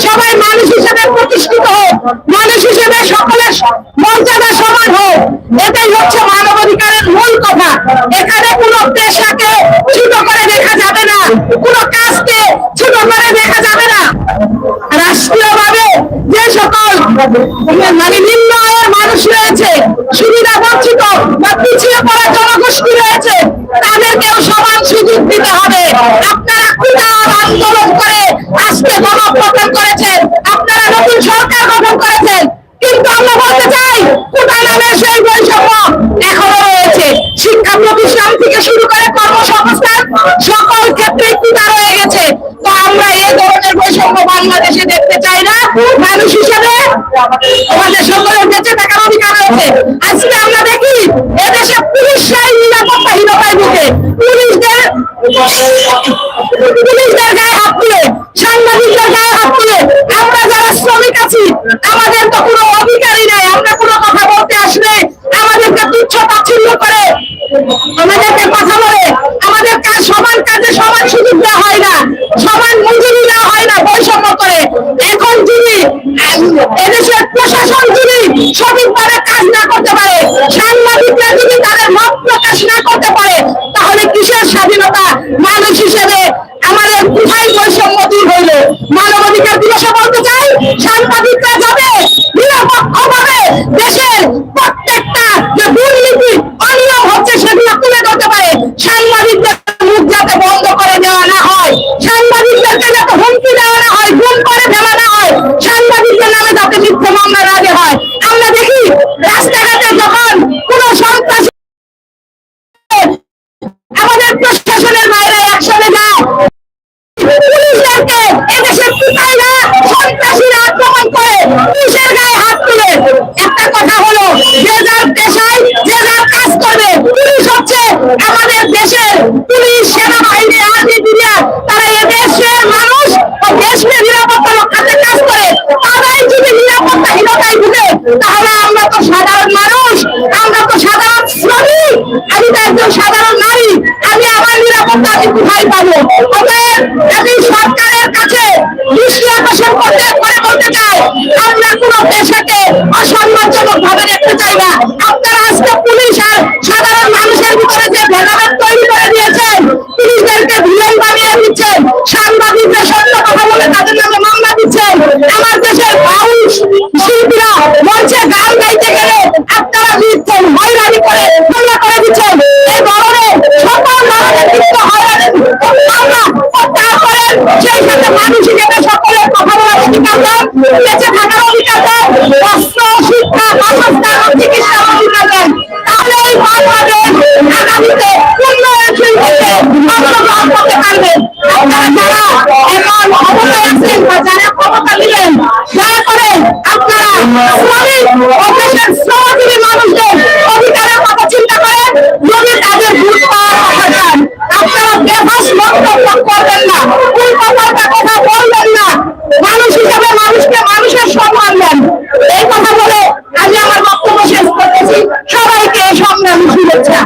সবাই মানুষ হিসেবে প্রতিষ্ঠিত হোক, মানুষ হিসেবে সকলের মর্যাদা সমান হোক, এটাই হচ্ছে মানবাধিকারের মূল কথা। এখানে কোনো পেশাকে ছোট করে দেখা যাবে না, কোনো কাজকে ছোট করে দেখা যাবে না। রাষ্ট্রীয়ভাবে যে সকল নিম্ন আয়ের মানুষ রয়েছে, সুবিধা বঞ্চিত বা পিছিয়ে পড়া জনগোষ্ঠী রয়েছে, তাদেরকেও সমান সুযোগ দিতে হবে। আপনারা কোটার আন্দোলন করে আজকে গণপ্রদান করেছেন, আপনারা নতুন সরকার গঠন করেছেন, কিন্তু আমরা বলতে চাই কোটা নামে সেই বৈষম্য এখনো রয়েছে। শিক্ষা প্রতিষ্ঠান থেকে শুরু করে কর্মসংস্থান সকল ক্ষেত্রে কোটা রয়ে গেছে। তো আমরা এই ধরনের বৈষম্য বাংলাদেশে দেখতে চাই না। মানুষ হিসেবে আমাদের সকলের বেঁচে থাকার অধিকার রয়েছে। আজকে আমরা দেখি এদেশে পুলিশরাই নিরাপত্তাহীনতায় ভুগে, পুলিশদের গায়ে হাত তুলে, সাংবাদিকদের গায়ে হাত তুলে। আমরা যারা শ্রমিক আছি আমাদের তো কোনো অধিকারই নাই। আমরা কোনো কথা বলতে আসলে আমাদেরকে তুচ্ছ তাচ্ছিল্য করে, আমাদেরকে কথা বলে, আমাদের কাজ সমান কাজে সমান সুযোগ দেওয়া হয় না, সমান মজুরি দেওয়া হয় না, বৈষম্য করে। এখন যদি এদেশের প্রশাসন যদি সঠিকভাবে কাজ না করতে পারে, সাংবাদিকরা যদি তাদের মত প্রকাশ না করতে পারে, তাহলে কিসের স্বাধীনতা? মানুষ হিসেবে আমাদের কোথায় বৈষম্য দূর হইল? মানবাধিকার দিবসে বলতে চাই, সাংবাদিকরা যাবে নিরপেক্ষভাবে দেশের প্রত্যেকটা যে দুর্নীতি অনিয়ম হচ্ছে সেগুলো তুলে ধরতে পারে। সাংবাদিকদের মুখ যাতে বন্ধ করে দেওয়া না হয়, সাংবাদিকদেরকে যাতে হুমকি দেওয়া না হয়, গুম করে ফেলা না হয়, সাংবাদিকদের নামে যাতে মিথ্যা মামলা না দেওয়া হয়। আমরা দেখি রাস্তাঘাটে যখন কোন সন্ত্রাসী আমাদের প্রশাসনের বাইরে একসাথে যায়, পুলিশদেরকে এদেশের পিতাইরা সন্ত্রাসীরা আক্রমণ করে পুলিশের গায়ে হাত তুলে। একটা কথা হলো, যে যার পেশায় যে যার কাজ করবে। পুলিশ হচ্ছে আমাদের দেশের, পুলিশ সেনাবাহিনী আর্মি মিডিয়া, তারা এদেশের মানুষ ও দেশের নিরাপত্তা রক্ষাতে কাজ করে। তারাই যদি নিরাপত্তাহীনতায় ভুগে, তাহলে আমরা তো সাধারণ মানুষ, আমরা তো সাধারণ শ্রমিক, আমি তো একজন সাধারণ নারী, আমি আমার নিরাপত্তা আমি কোথায় পাবো? আমি সরকারের কাছে দৃষ্টি আকর্ষণ করতে বলতে চাই, আমরা কোন পেশাকে অসম্মানজনক ভাবে দেখতে চাই না। আপনারা আজকে পুলিশ আর সাধারণ মানুষের ভিতরে যে ভেদাভেদ তৈরি করে দিয়েছেন, পুলিশদেরকে ভিলেন বানিয়ে দিচ্ছেন, সাংবাদিকদের সত্য কথা বলে তাদের নামে মামলা দিচ্ছেন। আমার দেশের বাউল শিল্পীরা মঞ্চে গান গাইতে গেলে আপনারা দিচ্ছেন হয়রানি করে মামলা করে দিচ্ছেন। এই ধরনের সকল ধরনের কিন্তু হয়রানি মামলা প্রত্যাহার করেন। সেই সাথে মানুষ হিসেবে সকলের কথা বলার অধিকার দেন, বেঁচে থাকার অধিকার দেন, বস্ত্র, শিক্ষা, বাসস্থান, চিকিৎসার অধিকার দেন। তাহলে এই বাংলাদেশ আগামীতে উন্নয়নশীল দেশে অংশগ্রহণ করতে পারবেন। আপনারা যারা এখন ক্ষমতায় আছেন বা যারা ক্ষমতা নিলেন, দয়া করে আপনারা শ্রমিক ও দেশের শ্রমজীবী মানুষদের অধিকারের কথা চিন্তা করেন। যদি তাদের ভোট পাওয়ার কথা চান, আপনারা বেফাস মন্তব্য করবেন না, উল্টাপাল্টা কথা বলবেন না। মানুষ হিসেবে মানুষকে মানুষের সম্মান দেন। এই কথা বলে আমি আমার বক্তব্য শেষ করতেছি। সবাইকে সংগ্রামী শুভেচ্ছা।